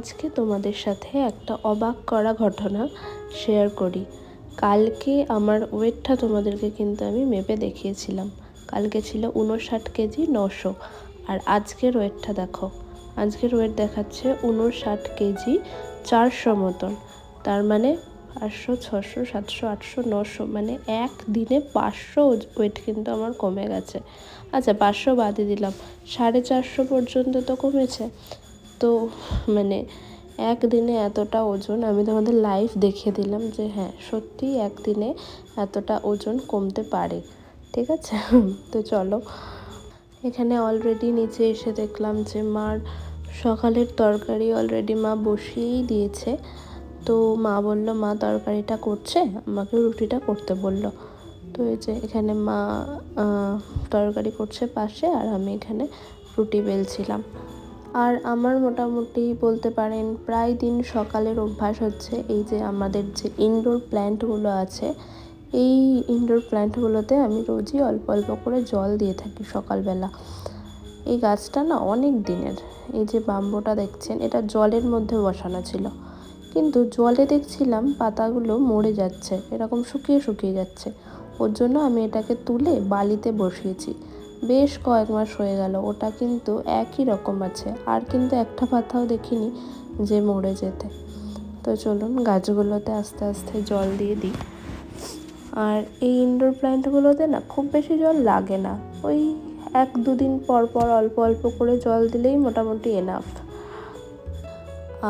আজকে তোমাদের সাথে একটা অবাক করা ঘটনা শেয়ার করি। কালকে আমার ওয়েটটা তোমাদেরকে কিন্তু আমি মেপে দেখিয়েছিলাম। কালকে ছিল 59 কেজি 900, আর আজকের ওয়েটটা দেখো। আজকের ওয়েট দেখাচ্ছে 59 কেজি 400 মতন। তার মানে 500, 600, 700, 800, 900, মানে একদিনে 500 ওয়েট কিন্তু আমার কমে গেছে। আচ্ছা 500 বাদই দিলাম, 450 পর্যন্ত তো কমেছে। তো মানে একদিনে এতটা ওজন আমি তোমাদের লাইভ দেখিয়ে দিলাম যে হ্যাঁ সত্যিই একদিনে এতটা ওজন কমতে পারে। ঠিক আছে, তো চলো। এখানে অলরেডি নিচে এসে দেখলাম যে মার সকালের তরকারি অলরেডি মা বসিয়েই দিয়েছে। তো মা বলল মা তরকারিটা করছে, আমাকে রুটিটা করতে বলল। তো এই যে এখানে মা তরকারি করছে পাশে, আর আমি এখানে রুটি বেলছিলাম। আর আমার মোটামুটি বলতে পারেন প্রায় দিন সকালের অভ্যাস হচ্ছে এই যে আমাদের যে ইনডোর প্ল্যান্টগুলো আছে, এই ইনডোর প্ল্যান্টগুলোতে আমি রোজই অল্প অল্প করে জল দিয়ে থাকি সকালবেলা। এই গাছটা না অনেক দিনের, এই যে বাম্বুটা দেখছেন এটা জলের মধ্যে বসানো ছিল, কিন্তু জলে দেখছিলাম পাতাগুলো মরে যাচ্ছে, এরকম শুকিয়ে শুকিয়ে যাচ্ছে। ওর জন্য আমি এটাকে তুলে বালিতে বসিয়েছি। বেশ কয়েক মাস হয়ে গেল, ওটা কিন্তু একই রকম আছে, আর কিন্তু একটা পাতাও দেখিনি যে মরে যেতে। তো চলুন গাছগুলোতে আস্তে আস্তে জল দিয়ে দিই। আর এই ইনডোর প্ল্যান্টগুলোতে না খুব বেশি জল লাগে না, ওই 1-2 দিন পর পর অল্প অল্প করে জল দিলেই মোটামুটি এনাফ।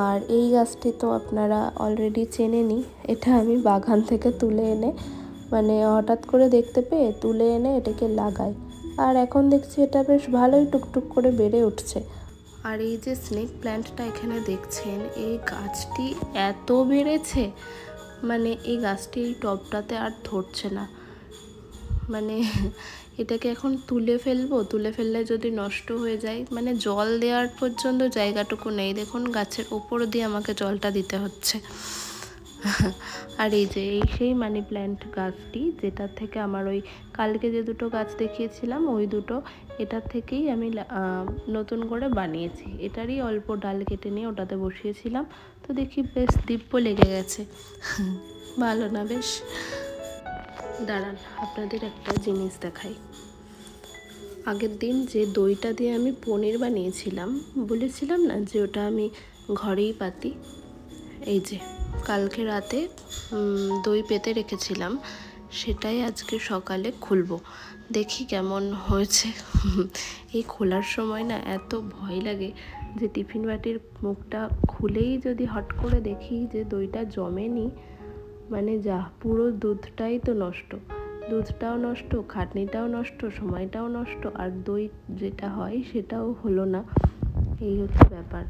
আর এই গাছটি তো আপনারা অলরেডি চেনেনই, এটা আমি বাগান থেকে তুলে এনে মানে হঠাৎ করে দেখতে পেয়ে তুলে এনে এটাকে লাগাই। আর এখন দেখছি এটা বেশ ভালোই টুকটুক করে বেড়ে উঠছে। আর এই যে স্নেক প্ল্যান্টটা এখানে দেখছেন, এই গাছটি এত বেড়েছে, মানে এই গাছটি এই টবটাতে আর ধরছে না। মানে এটাকে এখন তুলে ফেললে যদি নষ্ট হয়ে যায়, মানে জল দেওয়ার পর্যন্ত জায়গাটুকু নেই। দেখুন গাছের ওপর দিয়ে আমাকে জলটা দিতে হচ্ছে। আর এই যে এই সেই মানি প্ল্যান্ট গাছটি, যেটার থেকে আমার ওই কালকে যে দুটো গাছ দেখিয়েছিলাম ওই দুটো এটার থেকেই আমি নতুন করে বানিয়েছি। এটারই অল্প ডাল কেটে নিয়ে ওটাতে বসিয়েছিলাম। তো দেখি বেশ দিব্য লেগে গেছে। ভালো না বেশ? দাঁড়ান আপনাদের একটা জিনিস দেখাই। আগের দিন যে দইটা দিয়ে আমি পনির বানিয়েছিলাম, বলেছিলাম না যে ওটা আমি ঘরেই পাতি, এই যে কালকে রাতে দই পেতে রেখেছিলাম, সেটাই আজকে সকালে খুলবো, দেখি কেমন হয়েছে। এই খোলার সময় না এত ভয় লাগে যে টিফিন বাটির মুখটা খুলেই যদি হট করে দেখি যে দইটা জমেনি, মানে যা পুরো দুধটাই তো নষ্ট, দুধটাও নষ্ট, খাটনিটাও নষ্ট, সময়টাও নষ্ট, আর দই যেটা হয় সেটাও হলো না। এই হচ্ছে ব্যাপার।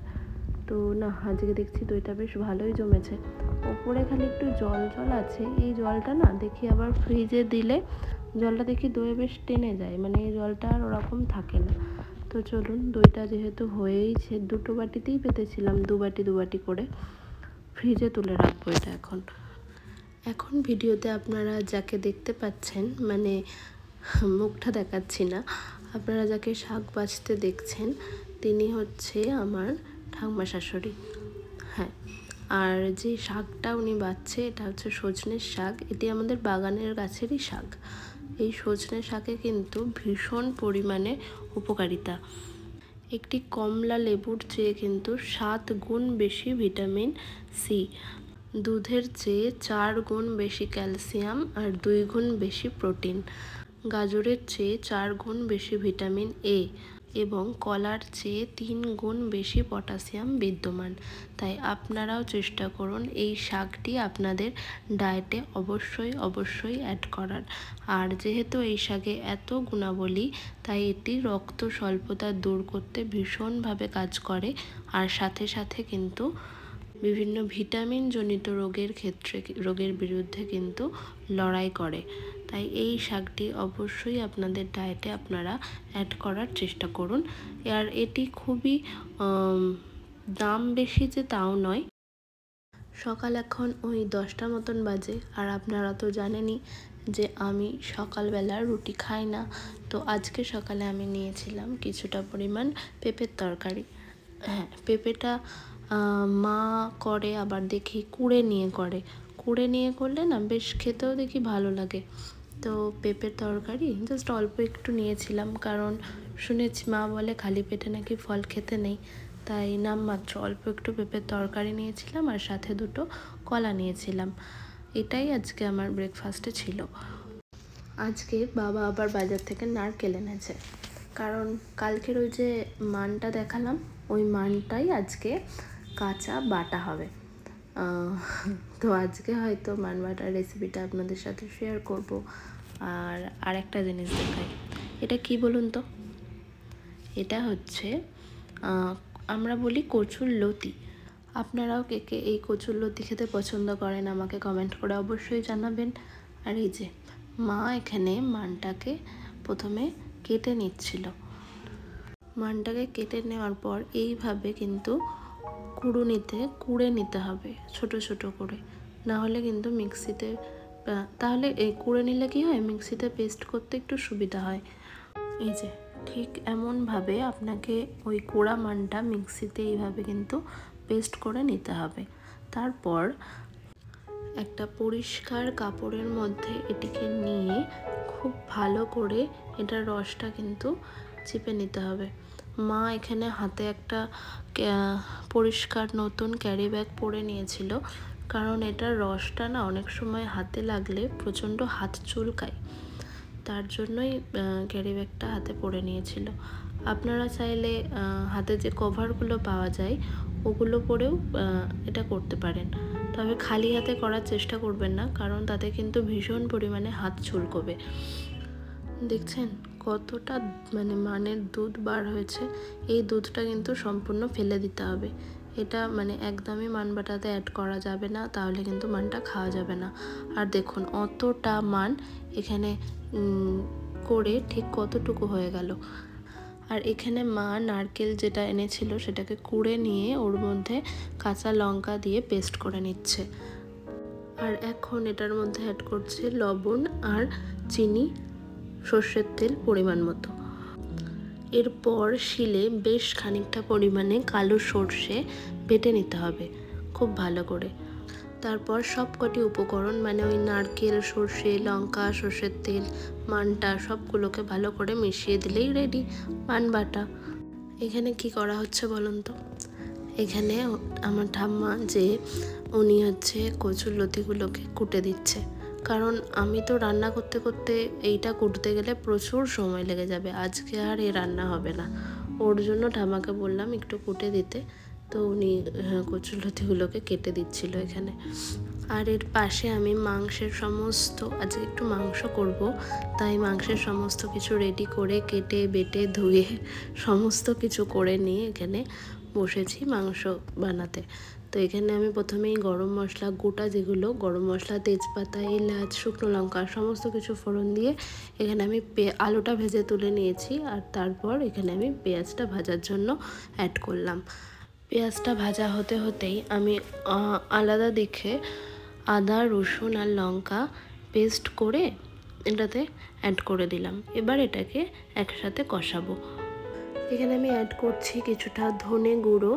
তো না আজকে দেখছি দইটা বেশ ভালোই জমেছে। ওপরে খালি একটু জল জল আছে, এই জলটা না দেখি আবার ফ্রিজে দিলে জলটা দেখি দইয়ে বেশ টেনে যায়, মানে এই জলটা আর ওরকম থাকে না। তো চলুন, দইটা যেহেতু হয়েইছে, দুটো বাটিতেই পেতেছিলাম, দু বাটি করে, ফ্রিজে তুলে রাখবো এটা এখন ভিডিওতে আপনারা যাকে দেখতে পাচ্ছেন, মানে মুখটা দেখাচ্ছি না, আপনারা যাকে শাক বাছতে দেখছেন তিনি হচ্ছে আমার ঠাকুমা শাশুড়ি। হ্যাঁ, আর যে শাকটা উনি বাছছে এটা হচ্ছে সজনের শাক। এটি আমাদের বাগানের গাছেরই শাক। এই সজনের শাকে কিন্তু ভীষণ পরিমাণে উপকারিতা। একটি কমলা লেবুর চেয়ে কিন্তু 7 গুণ বেশি ভিটামিন সি, দুধের চেয়ে 4 গুণ বেশি ক্যালসিয়াম, আর 2 গুণ বেশি প্রোটিন, গাজরের চেয়ে 4 গুণ বেশি ভিটামিন এ, এবং কলার চেয়ে 3 গুণ বেশি পটাশিয়াম বিদ্যমান। তাই আপনারাও চেষ্টা করুন এই শাকটি আপনাদের ডায়েটে অবশ্যই অ্যাড করার। আর যেহেতু এই শাকে এত গুণাবলী, তাই এটি রক্ত স্বল্পতা দূর করতে ভীষণভাবে কাজ করে, আর সাথে সাথে কিন্তু বিভিন্ন ভিটামিন জনিত রোগের বিরুদ্ধে কিন্তু লড়াই করে। তাই এই শাকটি অবশ্যই আপনাদের ডায়েটে আপনারা অ্যাড করার চেষ্টা করুন। আর এটি খুবই দাম বেশি যে তাও নয়। সকাল এখন ওই 10টা মতন বাজে, আর আপনারা তো জানেনই যে আমি সকালবেলা রুটি খাই না। তো আজকে সকালে আমি নিয়েছিলাম কিছুটা পরিমাণ পেঁপের তরকারি। হ্যাঁ, পেঁপেটা মা করে, আবার দেখি কুড়ে নিয়ে করে। কুড়ে নিয়ে করলে না বেশ খেতেও দেখি ভালো লাগে। তো পেঁপের তরকারি জাস্ট অল্প একটু নিয়েছিলাম, কারণ শুনেছি মা বলে খালি পেটে নাকি ফল খেতে নেই, তাই নামমাত্র অল্প একটু পেঁপের তরকারি নিয়েছিলাম আর সাথে 2টো কলা নিয়েছিলাম। এটাই আজকে আমার ব্রেকফাস্টে ছিল। আজকে বাবা আবার বাজার থেকে নারকেল এনেছে, কারণ কালকের ওই যে মানটা দেখালাম, ওই মানটাই আজকে কাঁচা বাটা হবে। তো আজকে হয়তো মান বাটার রেসিপিটা আপনাদের সাথে শেয়ার করব। আর আরেকটা জিনিস দেখাই, এটা কি বলুন তো? এটা হচ্ছে আমরা বলি কচুর লতি। আপনারাও কে কে এই কচুর লতি খেতে পছন্দ করেন আমাকে কমেন্ট করে অবশ্যই জানাবেন। আর এই যে মা এখানে মানটাকে প্রথমে কেটে নিচ্ছিল। মানটাকে কেটে নেওয়ার পর এইভাবে কিন্তু কুড়ে নিতে হবে ছোট ছোট করে, না হলে কিন্তু মিক্সিতে, তাহলে এই কুড়ে নিলে কি হয়, মিক্সিতে পেস্ট করতে একটু সুবিধা হয়। এই যে ঠিক এমনভাবে আপনাকে ওই কুড়া মানটা মিক্সিতে এইভাবে কিন্তু পেস্ট করে নিতে হবে। তারপর একটা পরিষ্কার কাপড়ের মধ্যে এটিকে নিয়ে খুব ভালো করে এটার রসটা কিন্তু চিপে নিতে হবে। মা এখানে হাতে একটা পরিষ্কার নতুন ক্যারি ব্যাগ পরে নিয়েছিল, কারণ এটার রসটা না অনেক সময় হাতে লাগলে প্রচণ্ড হাত চুলকায়, তার জন্যই ক্যারি ব্যাগটা হাতে পরে নিয়েছিল। আপনারা চাইলে হাতে যে কভারগুলো পাওয়া যায় ওগুলো পরেও এটা করতে পারেন, তবে খালি হাতে করার চেষ্টা করবেন না, কারণ তাতে কিন্তু ভীষণ পরিমাণে হাত চুলকবে। দেখছেন কতটা মানের দুধ বার হয়েছে। এই দুধটা কিন্তু সম্পূর্ণ ফেলে দিতে হবে। এটা একদমই মান বাটাতে অ্যাড করা যাবে না, তাহলে কিন্তু মানটা খাওয়া যাবে না। আর দেখুন অতটা মান এখানে করে ঠিক কতটুকু হয়ে গেল। আর এখানে মা নারকেল যেটা এনেছিল সেটাকে কুড়ে নিয়ে ওর মধ্যে কাঁচা লঙ্কা দিয়ে পেস্ট করে নিচ্ছে। আর এখন এটার মধ্যে অ্যাড করছে লবণ আর চিনি, সর্ষের তেল পরিমাণ মতো। এরপর শিলে বেশ খানিকটা পরিমাণে কালো সর্ষে বেটে নিতে হবে খুব ভালো করে। তারপর সব কটি উপকরণ ওই নারকেল, সর্ষে, লঙ্কা, সর্ষের তেল, মানটা সবগুলোকে ভালো করে মিশিয়ে দিলেই রেডি মান বাটা। এখানে কি করা হচ্ছে বলুন তো? এখানে আমার ঠাম্মা উনি কচুর লতিগুলোকে কুটে দিচ্ছে, কারণ আমি তো রান্না করতে করতে এইটা কুটতে গেলে প্রচুর সময় লেগে যাবে, আজকে আর রান্না হবে না। ওর জন্য ঠাম্মাকে বললাম একটু কুটে দিতে, তো উনি কচুর লতিগুলোকে কেটে দিচ্ছিল এখানে। আর এর পাশে আমি মাংসের সমস্ত, আজকে একটু মাংস করব, তাই মাংসের সমস্ত কিছু রেডি করে কেটে বেটে ধুয়ে সমস্ত কিছু করে নিয়ে এখানে বসেছি মাংস বানাতে। তো এখানে আমি প্রথমেই গরম মশলা গোটা, যেগুলো গরম মশলা, তেজপাতা, এলাচ, শুকনো লঙ্কা সমস্ত কিছু ফোড়ন দিয়ে এখানে আমি আলুটা ভেজে তুলে নিয়েছি। আর তারপর এখানে আমি পেঁয়াজটা ভাজার জন্য অ্যাড করলাম। পেঁয়াজটা ভাজা হতে হতেই আমি আলাদা দেখে আদা, রসুন আর লঙ্কা পেস্ট করে এটাতে অ্যাড করে দিলাম। এবার এটাকে একসাথে কষাবো। এখানে আমি অ্যাড করছি কিছুটা ধনে গুঁড়ো,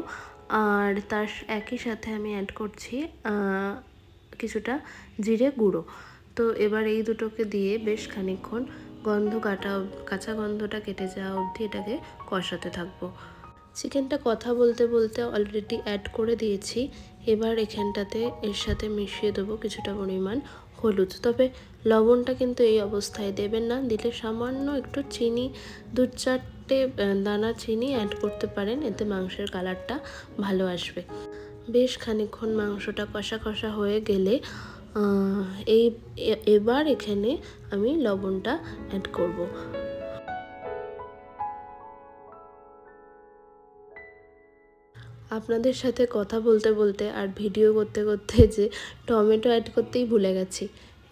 আর তার একই সাথে আমি অ্যাড করছি কিছুটা জিরে গুঁড়ো। তো এবার এই দুটোকে দিয়ে বেশ খানিকক্ষণ কাঁচা গন্ধটা কেটে যাওয়া অবধি এটাকে কষাতে থাকবো। চিকেনটা কথা বলতে বলতে অলরেডি অ্যাড করে দিয়েছি। এবার এখানটাতে এর সাথে মিশিয়ে দেবো কিছুটা পরিমাণ হলুদ, তবে লবণটা কিন্তু এই অবস্থায় দেবেন না, দিলে সামান্য একটু চিনি, 2-4টে দানা চিনি অ্যাড করতে পারেন, এতে মাংসের কালারটা ভালো আসবে। বেশ খানিকক্ষণ মাংসটা কষা কষা হয়ে গেলে এবার এখানে আমি লবণটা অ্যাড করব। আপনাদের সাথে কথা বলতে বলতে আর ভিডিও করতে করতে যে টমেটো অ্যাড করতেই ভুলে গেছি।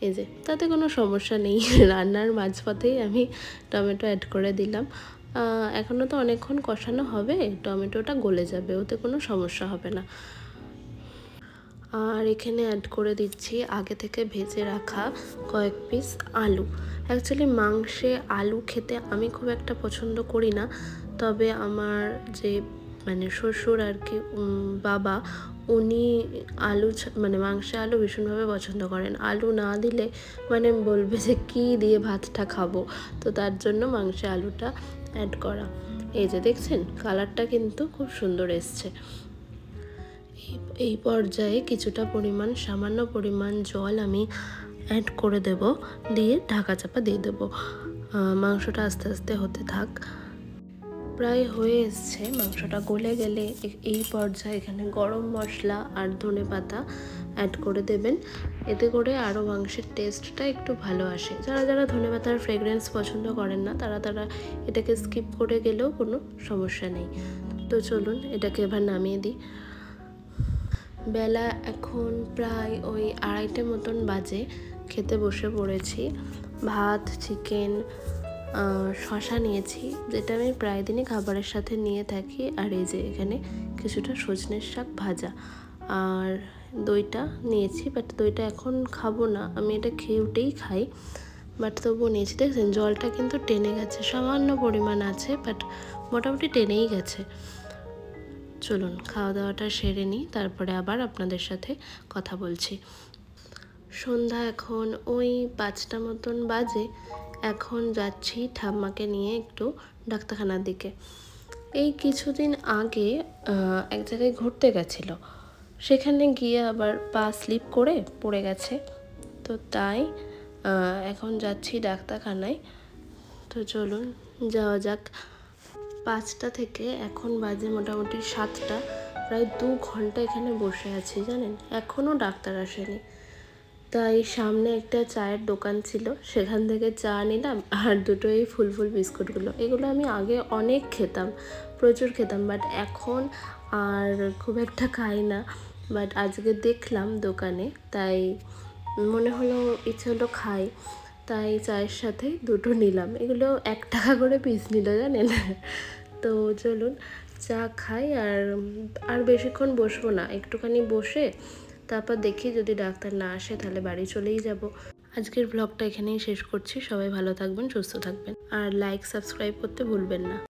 এই যে তাতে কোনো সমস্যা নেই, রান্নার মাঝপথেই আমি টমেটো অ্যাড করে দিলাম। এখনও তো অনেকক্ষণ কষানো হবে, টমেটোটা গলে যাবে, ওতে কোনো সমস্যা হবে না। আর এখানে অ্যাড করে দিচ্ছি আগে থেকে ভেজে রাখা কয়েক পিস আলু। অ্যাকচুয়ালি মাংসে আলু খেতে আমি খুব একটা পছন্দ করি না, তবে আমার যে মানে শ্বশুর আর কি বাবা, উনি আলু মানে মাংসে আলু ভীষণভাবে পছন্দ করেন। আলু না দিলে মানে বলবে যে কী দিয়ে ভাতটা খাবো, তো তার জন্য মাংসে আলুটা অ্যাড করা। এই যে দেখছেন কালারটা কিন্তু খুব সুন্দর এসছে। এই পর্যায়ে কিছুটা পরিমাণ, সামান্য পরিমাণ জল আমি অ্যাড করে দেব, দিয়ে ঢাকা চাপা দিয়ে দেবো। মাংসটা আস্তে আস্তে হতে থাক। প্রায় হয়ে এসছে, মাংসটা গলে গেলে এই পর্যায়ে এখানে গরম মশলা আর ধনেপাতা অ্যাড করে দেবেন। এতে করে আরও মাংসের টেস্টটা একটু ভালো আসে। যারা যারা ধনেপাতার ফ্রেগরেন্স পছন্দ করেন না, তারা এটাকে স্কিপ করে গেলেও কোনো সমস্যা নেই। তো চলুন এটাকে এবার নামিয়ে দিই। বেলা এখন প্রায় ওই 2:30 মতন বাজে। খেতে বসে পড়েছি। ভাত, চিকেন, শশা নিয়েছি, যেটা আমি প্রায় দিনই খাবারের সাথে নিয়ে থাকি। আর এই যে এখানে কিছুটা সজনের শাক ভাজা, আর দইটা নিয়েছি, বাট দইটা এখন খাবো না, আমি এটা খেয়ে উঠেই খাই, বাট তবুও নিয়েছি। দেখছেন জলটা কিন্তু টেনে গেছে, সামান্য পরিমাণ আছে, বাট মোটামুটি টেনেই গেছে। চলুন খাওয়া দাওয়াটা সেরে নিই, তারপরে আবার আপনাদের সাথে কথা বলছি। সন্ধ্যা এখন ওই 5টা মতন বাজে। এখন যাচ্ছি ঠাম্মাকে নিয়ে একটু ডাক্তারখানার দিকে। এই কিছুদিন আগে এক জায়গায় ঘুরতে গেছিলো, সেখানে গিয়ে আবার পা স্লিপ করে পড়ে গেছে, তো তাই এখন যাচ্ছি ডাক্তারখানায়। তো চলুন যাওয়া যাক। 5টা থেকে এখন বাজে মোটামুটি 7টা, প্রায় 2 ঘন্টা এখানে বসে আছি জানেন, এখনও ডাক্তার আসেনি। তাই সামনে একটা চায়ের দোকান ছিল, সেখান থেকে চা নিলাম, আর দুটো এই ফুল বিস্কুটগুলো। এগুলো আমি আগে অনেক খেতাম, প্রচুর খেতাম, বাট এখন আর খুব একটা খাই না। বাট আজকে দেখলাম দোকানে, তাই মনে হলো, ইচ্ছে হলো খাই, তাই চায়ের সাথে দুটো নিলাম। এগুলো 1 টাকা করে পিস নিল জানেন। তো চলুন চা খাই, আর বেশিক্ষণ বসবো না, একটুখানি বসে তারপর দেখি যদি ডাক্তার না আসে তাহলে বাড়ি চলেই যাব। আজকের ব্লগটা এখানেই শেষ করছি। সবাই ভালো থাকবেন, সুস্থ থাকবেন, আর লাইক সাবস্ক্রাইব করতে ভুলবেন না।